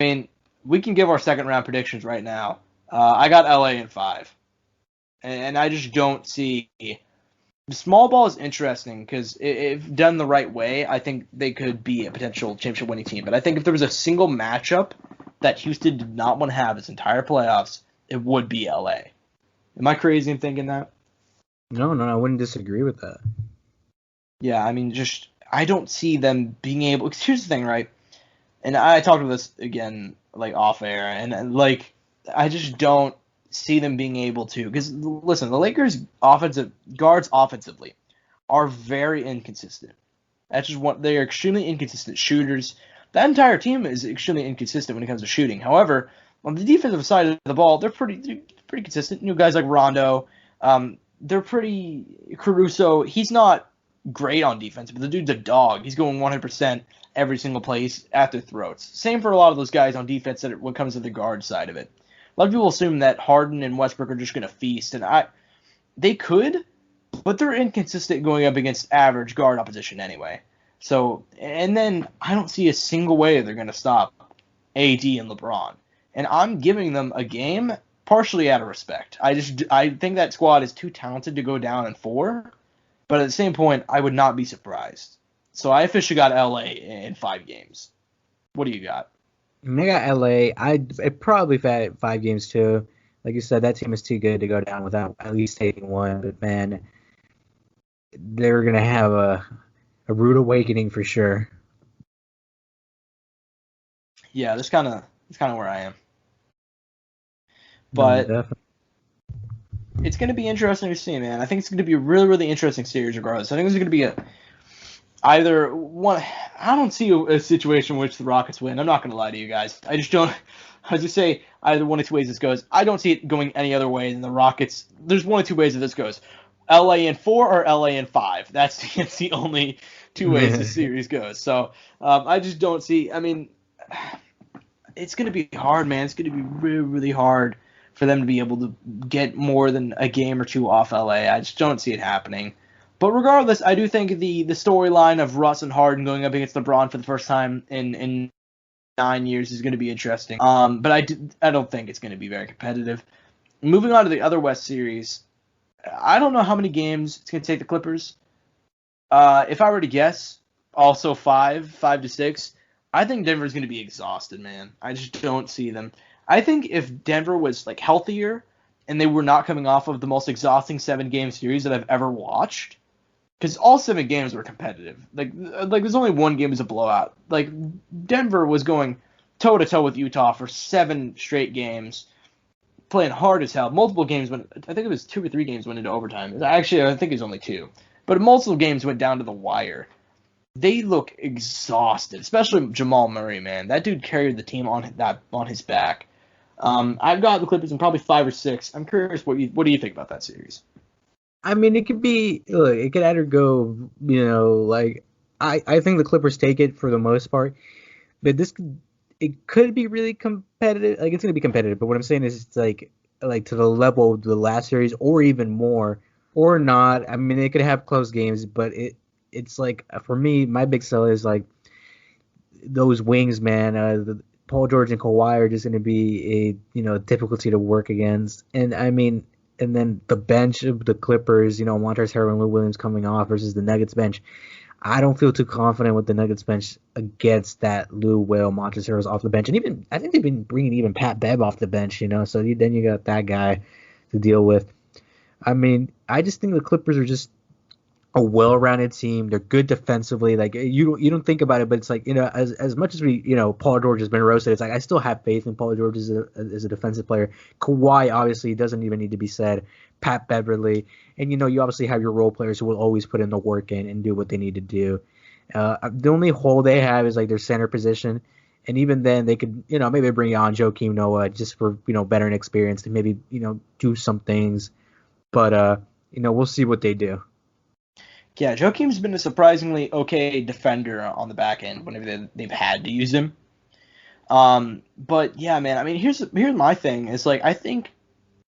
mean, we can give our second round predictions right now. I got LA in 5, and I just don't see. The small ball is interesting because if done the right way, I think they could be a potential championship winning team. But I think if there was a single matchup that Houston did not want to have its entire playoffs, it would be LA. Am I crazy in thinking that? No, I wouldn't disagree with that. Yeah, I mean, just I don't see them being able. 'Cause here's the thing, right? And I talked about this again, like off air, and like I just don't see them being able to. Because listen, the Lakers' offensive guards offensively are very inconsistent. That's just what they are extremely inconsistent shooters. That entire team is extremely inconsistent when it comes to shooting. However, on the defensive side of the ball, they're pretty consistent. You know, guys like Rondo, they're pretty Caruso. He's not great on defense, but the dude's a dog. He's going 100% every single play. He's at their throats. Same for a lot of those guys on defense that when it comes to the guard side of it. A lot of people assume that Harden and Westbrook are just going to feast, and they could, but they're inconsistent going up against average guard opposition anyway. So, and then I don't see a single way they're going to stop AD and LeBron. And I'm giving them a game partially out of respect. I think that squad is too talented to go down in 4, but at the same point, I would not be surprised. So I officially got LA in 5 games. What do you got? I got LA. I'd probably 5 games too. Like you said, that team is too good to go down without at least taking one. But man, they're gonna have a rude awakening for sure. Yeah, that's kind of where I am. No, But definitely. it's going to be interesting to see, man. I think it's going to be a really, really interesting series regardless. I think it's going to be either one. I don't see a situation in which the Rockets win. I'm not going to lie to you guys. I just don't. I just say either one of two ways this goes. I don't see it going any other way than the Rockets. There's one of two ways that this goes. LA in 4 or LA in 5. That's the only two ways this series goes. So I just don't see. I mean, it's going to be hard, man. It's going to be really, really hard for them to be able to get more than a game or two off LA. I just don't see it happening. But regardless, I do think the storyline of Russ and Harden going up against LeBron for the first time in 9 years is going to be interesting. But I don't think it's going to be very competitive. Moving on to the other West series, I don't know how many games it's going to take the Clippers. If I were to guess, also 5 to 6. I think Denver's going to be exhausted, man. I just don't see them. I think if Denver was like healthier and they were not coming off of the most exhausting 7-game series that I've ever watched, because all 7 games were competitive. Like there's only one game as a blowout. Like Denver was going toe to toe with Utah for 7 straight games, playing hard as hell. Multiple games went. I think it was 2 or 3 games went into overtime. Actually, I think it was only 2, but multiple games went down to the wire. They look exhausted, especially Jamal Murray, man. That dude carried the team on his back. I've got the Clippers in probably 5 or 6. I'm curious what do you think about that series? I mean, it could be. Look, it could either go. Like I think the Clippers take it for the most part, but it could be really competitive. Like it's gonna be competitive, but what I'm saying is it's like to the level of the last series or even more or not. I mean, it could have close games, but it's like for me, my big sell is like those wings, man. Paul George and Kawhi are just going to be a difficulty to work against, and I mean, and then the bench of the Clippers, Montrezl Harrell and Lou Williams coming off versus the Nuggets bench. I don't feel too confident with the Nuggets bench against that Lou Will Montrezl Harrell's off the bench, and even I think they've been bringing even Pat Bev off the bench, So then you got that guy to deal with. I mean, I just think the Clippers are just a well-rounded team. They're good defensively. Like you don't think about it, but it's like as much as we Paul George has been roasted. It's like I still have faith in Paul George as a defensive player. Kawhi obviously doesn't even need to be said. Pat Beverly, and you obviously have your role players who will always put in the work in and do what they need to do. The only hole they have is like their center position, and even then they could maybe bring on Joakim Noah just for veteran experience to maybe do some things, but we'll see what they do. Yeah, Joakim's been a surprisingly okay defender on the back end whenever they've had to use him. But yeah, man. I mean, here's my thing. Is like I think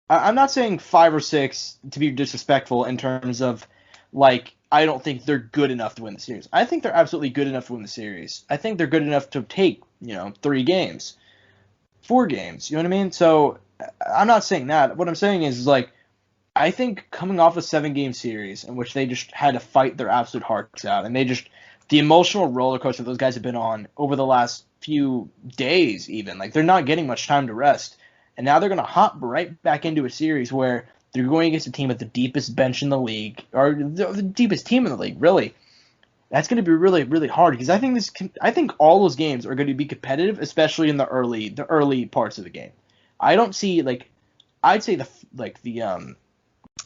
I'm not saying 5 or 6 to be disrespectful in terms of like I don't think they're good enough to win the series. I think they're absolutely good enough to win the series. I think they're good enough to take 3 games. 4 games. You know what I mean? So I'm not saying that. What I'm saying is like I think coming off a 7-game series in which they just had to fight their absolute hearts out, and the emotional roller coaster those guys have been on over the last few days, even like they're not getting much time to rest, and now they're gonna hop right back into a series where they're going against a team with the deepest bench in the league, or the deepest team in the league, really. That's going to be really, really hard because I think all those games are going to be competitive, especially in the early parts of the game. I don't see I'd say the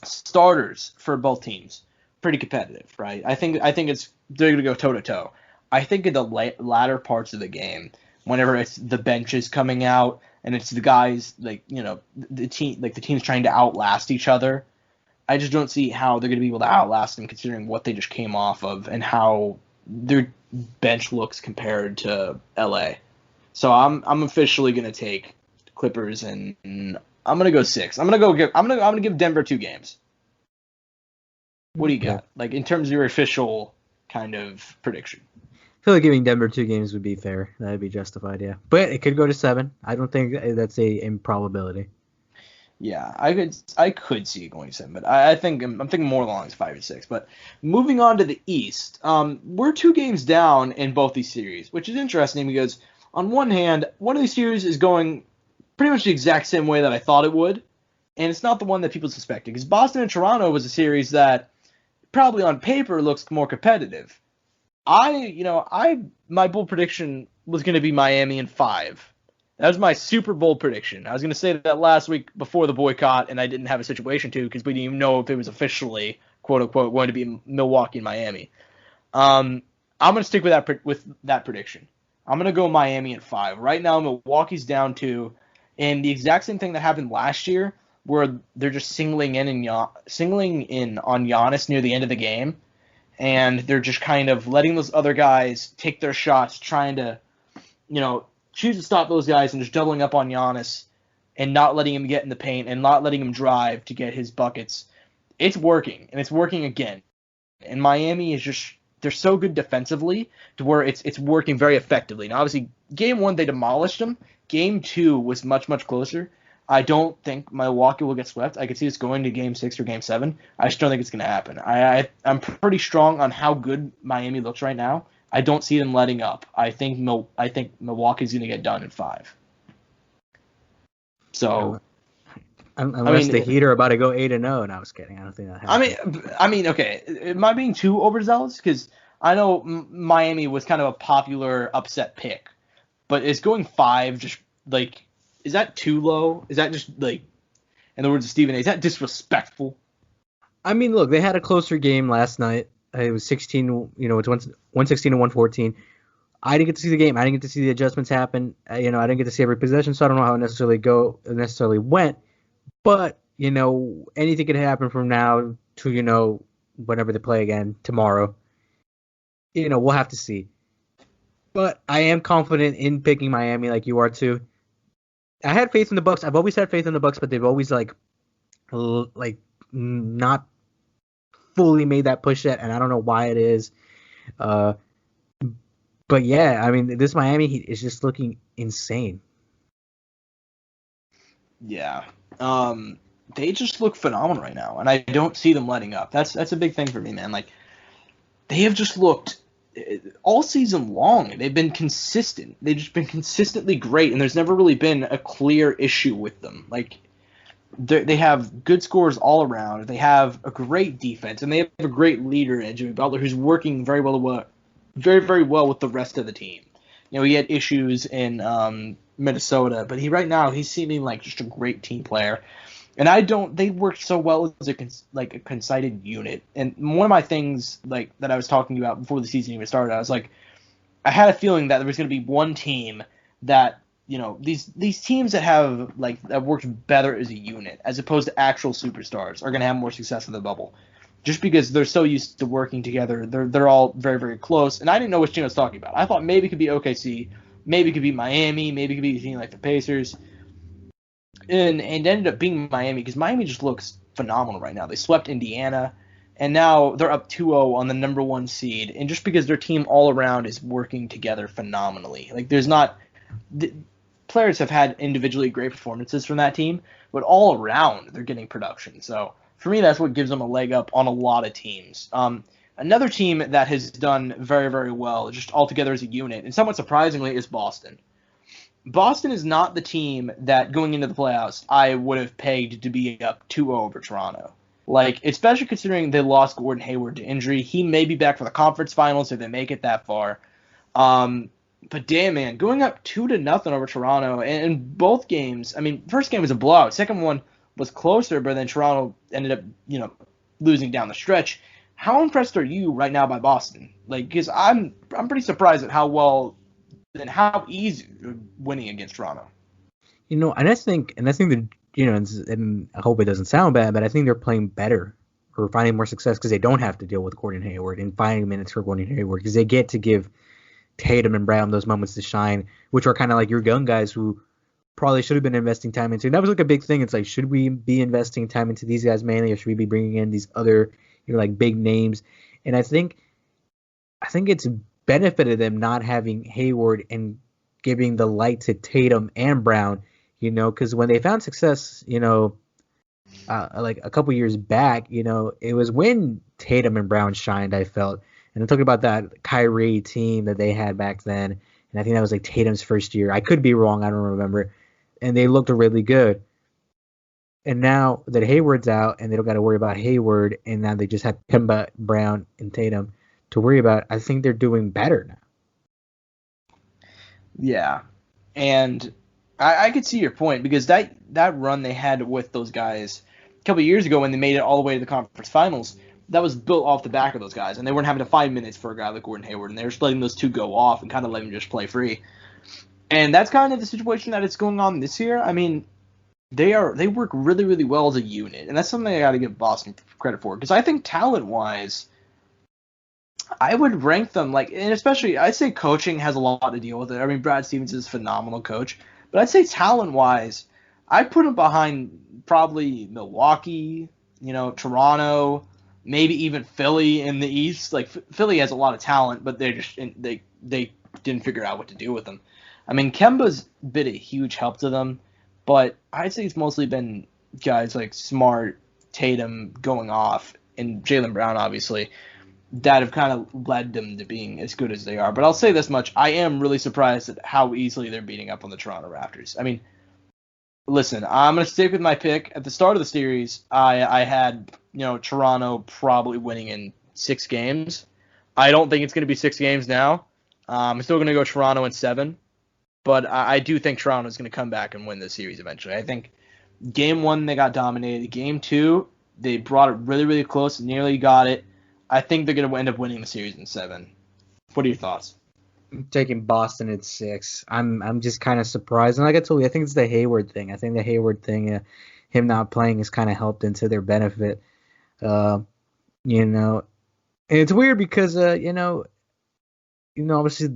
starters for both teams pretty competitive, right? I think they're going to go toe to toe. I think in the latter parts of the game, whenever it's the benches coming out and it's the guys the team's trying to outlast each other, I just don't see how they're going to be able to outlast them considering what they just came off of and how their bench looks compared to LA. So I'm officially going to take Clippers and I'm going to go 6. I'm going to give Denver 2 games. What do you got? Like in terms of your official kind of prediction? I feel like giving Denver 2 games would be fair. That would be justified, yeah. But it could go to 7. I don't think that's a improbability. Yeah, I could see it going 7, but I'm thinking more along 5 or 6. But moving on to the East, we're 2 games down in both these series, which is interesting because on one hand, one of these series is going pretty much the exact same way that I thought it would, and it's not the one that people suspected because Boston and Toronto was a series that probably on paper looks more competitive. My bold prediction was going to be Miami in 5. That was my Super Bowl prediction. I was going to say that last week before the boycott, and I didn't have a situation to because we didn't even know if it was officially, quote unquote, going to be Milwaukee and Miami. I'm going to stick with that prediction. I'm going to go Miami at 5. Right now, Milwaukee's down 2, and the exact same thing that happened last year, where they're just singling in on Giannis near the end of the game, and they're just kind of letting those other guys take their shots, trying to, choose to stop those guys and just doubling up on Giannis and not letting him get in the paint and not letting him drive to get his buckets. It's working, and it's working again. And Miami is just they're so good defensively to where it's working very effectively. Now, obviously, Game 1 they demolished them. Game 2 was much, much closer. I don't think Milwaukee will get swept. I could see this going to Game 6 or Game 7. I just don't think it's going to happen. I'm pretty strong on how good Miami looks right now. I don't see them letting up. I think Milwaukee's going to get done in 5. So, unless the Heat are about to go 8-0, and I was kidding. I don't think that happens. Okay. Am I being too overzealous? Because I know Miami was kind of a popular upset pick, but is going 5 just like is that too low? Is that just like, in the words of Stephen A, is that disrespectful? I mean, look, they had a closer game last night. It was 16, it's 116 to 114. I didn't get to see the game. I didn't get to see the adjustments happen. I didn't get to see every possession, so I don't know how it necessarily went. But, anything could happen from now to, whenever they play again tomorrow. We'll have to see. But I am confident in picking Miami like you are too. I had faith in the Bucks. I've always had faith in the Bucks, but they've always not fully made that push yet, and I don't know why it is. But yeah, I mean, this Miami Heat is just looking insane. Yeah. They just look phenomenal right now, and I don't see them letting up. That's a big thing for me, man. Like, they have just looked all season long. They've been consistent. They've just been consistently great, and there's never really been a clear issue with them. Like, they have good scores all around. They have a great defense, and they have a great leader in Jimmy Butler, who's working very, very well with the rest of the team. He had issues in Minnesota, but right now he's seeming like just a great team player. And they work so well as a concited unit. And one of my things that I was talking about before the season even started, I was like, I had a feeling that there was going to be one team that, these teams that have that worked better as a unit as opposed to actual superstars are going to have more success in the bubble, just because they're so used to working together. They're all very, very close. And I didn't know which team I was talking about. I thought maybe it could be OKC, maybe it could be Miami, maybe it could be a team like the Pacers. And it ended up being Miami because Miami just looks phenomenal right now. They swept Indiana, and now they're up 2-0 on the number 1 seed. And just because their team all around is working together phenomenally, there's not players have had individually great performances from that team, but all around they're getting production. So for me, that's what gives them a leg up on a lot of teams. Another team that has done very, very well, just altogether as a unit, and somewhat surprisingly, is Boston. Boston is not the team that going into the playoffs I would have pegged to be up 2-0 over Toronto. Like, especially considering they lost Gordon Hayward to injury. He may be back for the conference finals if they make it that far. But damn, man, going up 2-0 over Toronto, and in both games, I mean, first game was a blowout. Second one was closer, but then Toronto ended up, losing down the stretch. How impressed are you right now by Boston? Like, because I'm pretty surprised at how well and how easy winning against Toronto. And I think that, and I hope it doesn't sound bad, but I think they're playing better or finding more success because they don't have to deal with Gordon Hayward and finding minutes for Gordon Hayward because they get to give Tatum and Brown those moments to shine, which are kind of like your young guys who probably should have been investing time into. And that was like a big thing. It's like, should we be investing time into these guys mainly, or should we be bringing in these other, like big names? And I think it's benefited them not having Hayward and giving the light to Tatum and Brown, because when they found success, like a couple years back, it was when Tatum and Brown shined, I felt. And I'm talking about that Kyrie team that they had back then. And I think that was like Tatum's first year. I could be wrong. I don't remember. And they looked really good. And now that Hayward's out and they don't got to worry about Hayward, and now they just have Kemba, Brown, and Tatum to worry about, I think they're doing better now. Yeah. And I could see your point, because that run they had with those guys a couple of years ago when they made it all the way to the conference finals, that was built off the back of those guys, and they weren't having to 5 minutes for a guy like Gordon Hayward, and they were just letting those two go off and kind of letting them just play free. And that's kind of the situation that is going on this year. I mean, they work really, really well as a unit, and that's something I got to give Boston credit for, because I think talent-wise, I would rank them, like, and especially, I'd say coaching has a lot to deal with it. I mean, Brad Stevens is a phenomenal coach, but I'd say talent-wise, I'd put them behind probably Milwaukee, Toronto, maybe even Philly in the East. Like, Philly has a lot of talent, but they didn't figure out what to do with them. I mean, Kemba's been a huge help to them, but I'd say it's mostly been guys like Smart, Tatum going off, and Jaylen Brown, obviously, that have kind of led them to being as good as they are. But I'll say this much. I am really surprised at how easily they're beating up on the Toronto Raptors. I mean, listen, I'm going to stick with my pick. At the start of the series, I had, Toronto probably winning in 6 games. I don't think it's going to be 6 games now. I'm still going to go Toronto in 7. But I do think Toronto is going to come back and win this series eventually. I think Game 1, they got dominated. Game 2, they brought it really, really close, nearly got it. I think they're going to end up winning the series in 7. What are your thoughts? I'm taking Boston at 6. I'm just kind of surprised. And like I told you, I think it's the Hayward thing. I think the Hayward thing, him not playing, has kind of helped into their benefit. And it's weird because, obviously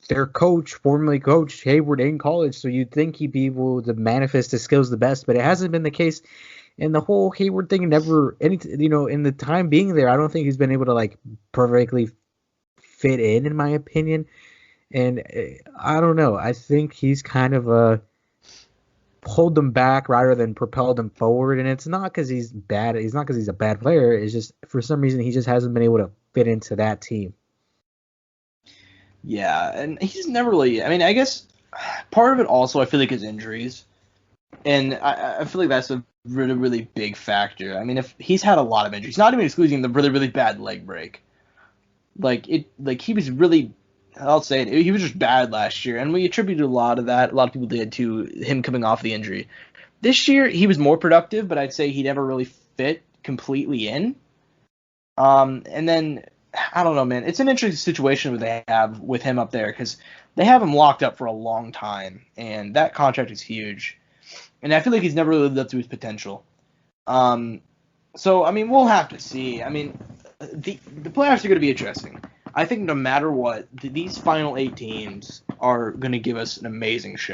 their coach formerly coached Hayward in college, so you'd think he'd be able to manifest his skills the best, but it hasn't been the case. And the whole Hayward thing never, in the time being there, I don't think he's been able to like perfectly fit in my opinion. And I don't know. I think he's kind of pulled them back rather than propelled them forward. And it's not because he's bad. It's not because he's a bad player. It's just for some reason he just hasn't been able to fit into that team. Yeah, and he's never really. I mean, I guess part of it also I feel like is injuries, and I feel like that's a really, really big factor. I mean, if he's had a lot of injuries, not even excluding the really, really bad leg break, like he was really, I'll say it, he was just bad last year, and we attributed a lot of that. A lot of people did to him coming off the injury. This year he was more productive, but I'd say he never really fit completely in. And then I don't know, man. It's an interesting situation they have with him up there because they have him locked up for a long time, and that contract is huge. And I feel like he's never really lived up to his potential. So, I mean, we'll have to see. I mean, the playoffs are going to be interesting. I think no matter what, these final 8 teams are going to give us an amazing show.